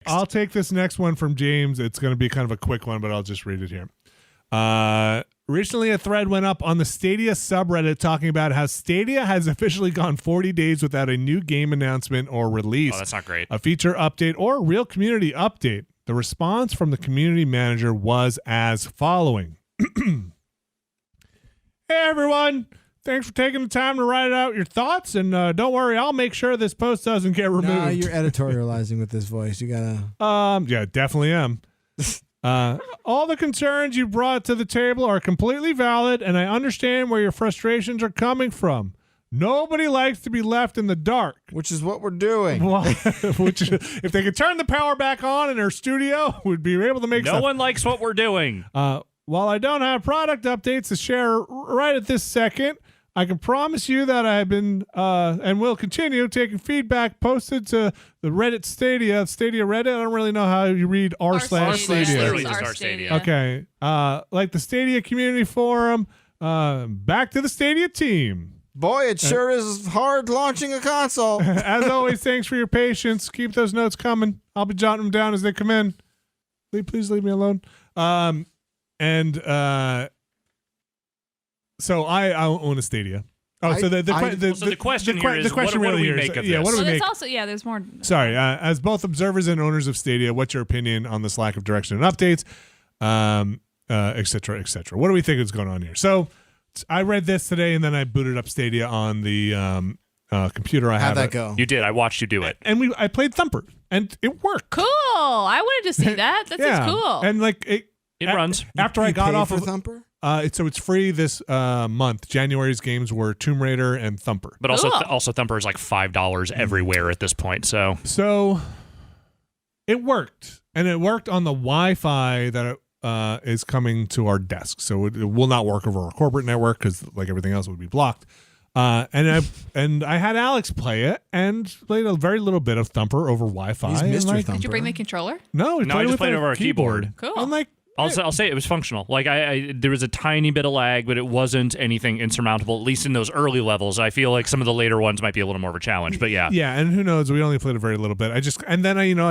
I'll take this next one from James. It's going to be kind of a quick one, but I'll just read it here. Recently, a thread went up on the Stadia subreddit talking about how Stadia has officially gone 40 days without a new game announcement or release. Oh, that's not great. A feature update or real community update. The response from the community manager was as following. Hey, everyone. Thanks for taking the time to write out your thoughts, and don't worry, I'll make sure this post doesn't get removed. Nah, you're editorializing with this voice. You gotta. Yeah, definitely am. All the concerns you brought to the table are completely valid, and I understand where your frustrations are coming from. Nobody likes to be left in the dark. Which is what we're doing. Which, if they could turn the power back on in our studio, we'd be able to make No one likes what we're doing. While I don't have product updates to share right at this second, I can promise you that I've been and will continue taking feedback posted to the Reddit Stadia Reddit. I don't really know how you read r/Stadia. Literally just r Stadia. Okay. Like the Stadia community forum. Back to the Stadia team. Boy, it sure is hard launching a console. As always, thanks for your patience. Keep those notes coming. I'll be jotting them down as they come in. Please leave me alone. So I own a Stadia. Oh, so the question here is, what do we make of this? Yeah, what do we make? Also, there's more. Sorry, as both observers and owners of Stadia, what's your opinion on this lack of direction and updates, et cetera, et cetera? What do we think is going on here? So I read this today, and then I booted up Stadia on the computer I have. How'd that go? You did. I watched you do it. And I played Thumper, and it worked. Cool. I wanted to see that. That seems cool. And like it runs. After I got off of Thumper. So it's free this month. January's games were Tomb Raider and Thumper. But also Thumper is like $5 everywhere at this point. So it worked, and it worked on the Wi-Fi that is coming to our desk. So it will not work over our corporate network because, like everything else, it would be blocked. And I had Alex play it and played a very little bit of Thumper over Wi-Fi. He's Mr. Thumper. Did you bring the controller? No, I just played it over a keyboard. Cool. I'm like. I'll say it was functional. Like there was a tiny bit of lag, but it wasn't anything insurmountable. At least in those early levels, I feel like some of the later ones might be a little more of a challenge. But yeah, and who knows? We only played a very little bit. I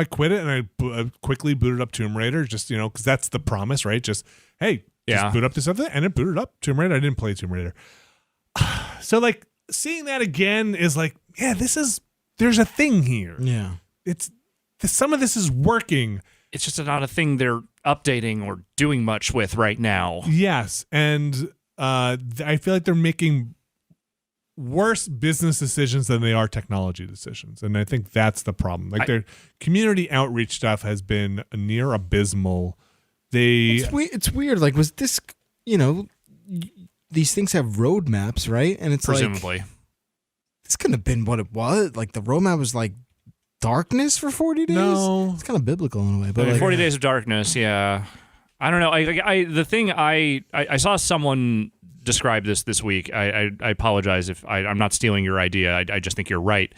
quit it and I quickly booted up Tomb Raider, just because that's the promise, right? Just boot up this other thing, and it booted up Tomb Raider. I didn't play Tomb Raider, so like seeing that again is like, there's a thing here. Yeah, some of this is working. It's just not a thing they're updating or doing much with right now. Yes, and I feel like they're making worse business decisions than they are technology decisions, and I think that's the problem. Like their community outreach stuff has been near abysmal. It's weird. Like, was this, these things have roadmaps, right? And it's presumably. This couldn't have been what it was. Like, the roadmap was like darkness for 40 days? No. It's kind of biblical in a way. But 40 days of darkness, yeah. I don't know. I saw someone describe this week. I apologize if I'm not stealing your idea. I just think you're right.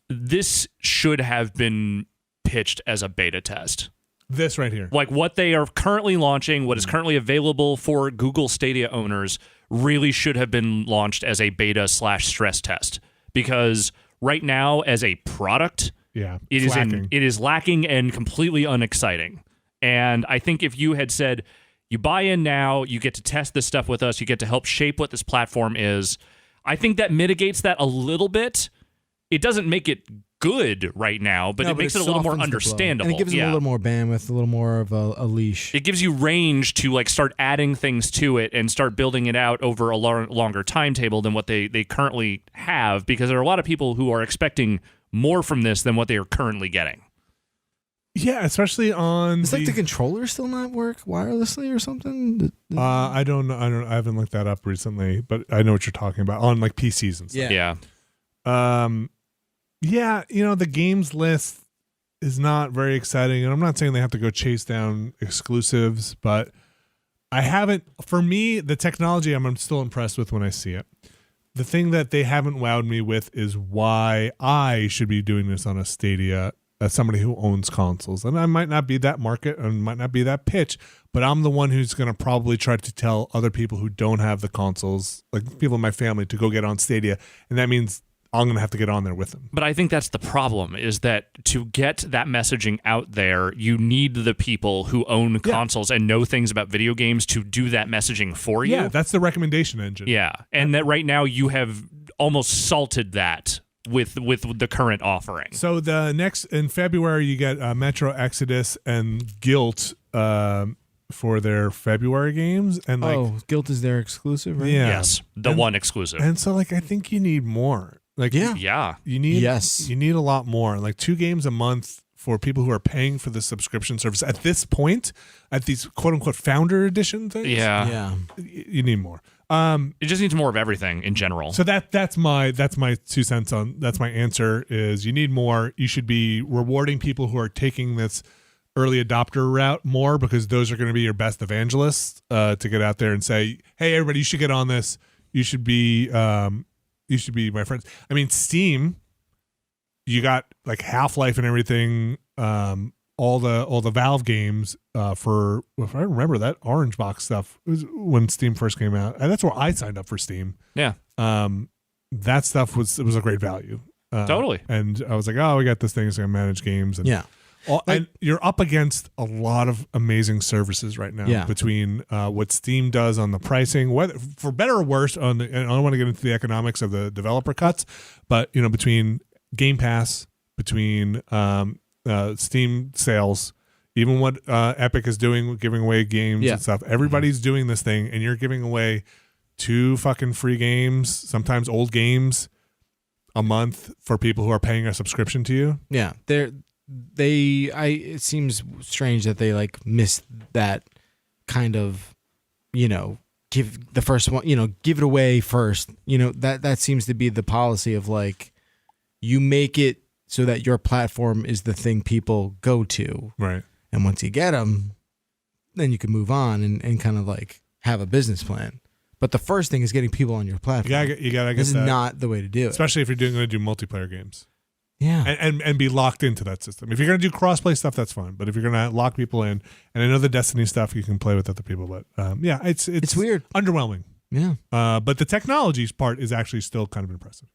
This should have been pitched as a beta test. This right here. Like what they are currently launching, what is currently available for Google Stadia owners, really should have been launched as a beta/stress test. Because right now, as a product, it is lacking and completely unexciting. And I think if you had said, you buy in now, you get to test this stuff with us, you get to help shape what this platform is, I think that mitigates that a little bit. It doesn't make it good right now, but it makes it a little more understandable. And it gives it a little more bandwidth, a little more of a leash. It gives you range to like start adding things to it and start building it out over a longer timetable than what they currently have, because there are a lot of people who are expecting more from this than what they are currently getting. Yeah, especially on. It's like the controller still not work wirelessly or something. I don't know. I haven't looked that up recently, but I know what you're talking about on like PCs and stuff. Yeah. The games list is not very exciting, and I'm not saying they have to go chase down exclusives, but I haven't. For me, the technology I'm still impressed with when I see it. The thing that they haven't wowed me with is why I should be doing this on a Stadia as somebody who owns consoles. And I might not be that market and might not be that pitch, but I'm the one who's going to probably try to tell other people who don't have the consoles, like people in my family, to go get on Stadia. And that means I'm going to have to get on there with them. But I think that's the problem, is that to get that messaging out there, you need the people who own consoles and know things about video games to do that messaging for you. Yeah, that's the recommendation engine. Yeah, and that right now you have almost salted that with the current offering. So the next, in February, you get Metro Exodus and Guilt for their February games. And Guilt is their exclusive, right? Yeah. Yes, the one exclusive. And so I think you need more. Yeah. You need a lot more. Like 2 games a month for people who are paying for the subscription service at this point, at these quote unquote founder edition things. Yeah. You need more. It just needs more of everything in general. So that's my 2 cents on that's my answer is you need more. You should be rewarding people who are taking this early adopter route more, because those are going to be your best evangelists to get out there and say, hey, everybody, you should get on this. You should be my friends. I mean, Steam, you got like Half-Life and everything, all the Valve games for, if I remember, that Orange Box stuff was when Steam first came out. And that's where I signed up for Steam. Yeah. That stuff was a great value. Totally. And I was like, oh, we got this thing that's going to manage games. And and you're up against a lot of amazing services right now between what Steam does on the pricing, whether for better or worse. And I don't want to get into the economics of the developer cuts, but between Game Pass, between Steam sales, even what Epic is doing, giving away games and stuff. Everybody's doing this thing, and you're giving away 2 fucking free games, sometimes old games, a month for people who are paying a subscription to you. Yeah, it seems strange that they like missed that kind of, give the first one, give it away first. That seems to be the policy of like, you make it so that your platform is the thing people go to. Right. And once you get them, then you can move on and kind of like have a business plan. But the first thing is getting people on your platform. You gotta get this that. is not the way to do it. Especially if you're going to do multiplayer games. Yeah. And be locked into that system. If you're going to do crossplay stuff, that's fine. But if you're going to lock people in, and I know the Destiny stuff, you can play with other people, but it's weird. Underwhelming. Yeah. But the technology part is actually still kind of impressive.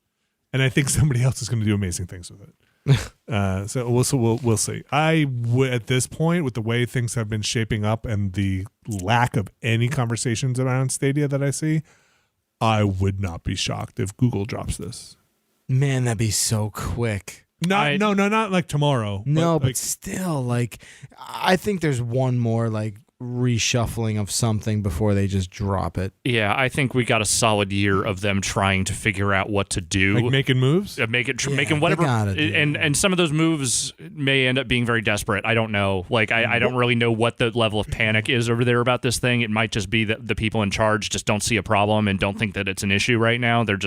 And I think somebody else is going to do amazing things with it. So we'll see. I would, at this point, with the way things have been shaping up and the lack of any conversations around Stadia that I see, I would not be shocked if Google drops this. Man, that'd be so quick. No, not like tomorrow. No, but still, like, I think there's one more like reshuffling of something before they just drop it. Yeah, I think we got a solid year of them trying to figure out what to do, like making moves, making whatever, and some of those moves may end up being very desperate. I don't know. Like, I don't really know what the level of panic is over there about this thing. It might just be that the people in charge just don't see a problem and don't think that it's an issue right now. They're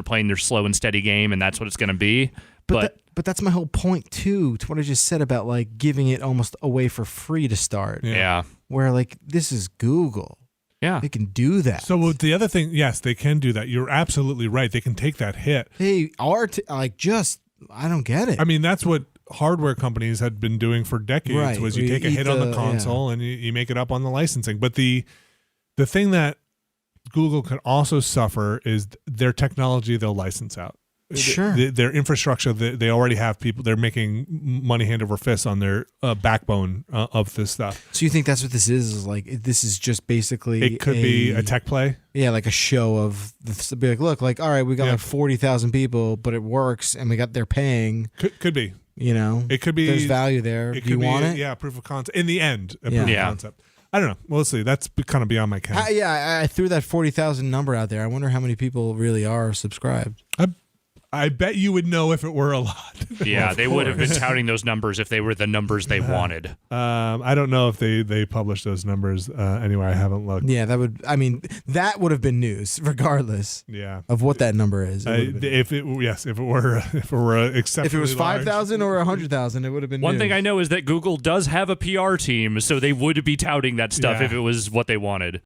playing their slow and steady game, and that's what it's going to be. But that's my whole point too, to what I just said about like giving it almost away for free to start. Yeah. Where like this is Google. Yeah. They can do that. So the other thing, yes, they can do that. You're absolutely right. They can take that hit. They are I don't get it. I mean, that's what hardware companies had been doing for decades. Right. Was you take a hit on the console and you make it up on the licensing. But the thing that Google can also suffer is their technology they'll license out. Sure. Their infrastructure, they already have people. They're making money hand over fist on their backbone of this stuff. So you think that's what this is? Is like this is just basically it could be a tech play. Yeah, like a show of be like, look, like all right, we got like 40,000 people, but it works, and they're paying. Could be. It could be. There's value there. Do you want it? Yeah, proof of concept. In the end, proof of concept. I don't know. We'll see. That's kind of beyond my count. I threw that 40,000 number out there. I wonder how many people really are subscribed. I bet you would know if it were a lot. Yeah, they would have been touting those numbers if they were the numbers they wanted. I don't know if they published those numbers anyway. I haven't looked. Yeah, that would have been news regardless. Yeah. Of what that number is. If it were exceptionally if it was 5,000 or 100,000, it would have been One news. thing I know is that Google does have a PR team, so they would be touting that stuff if it was what they wanted.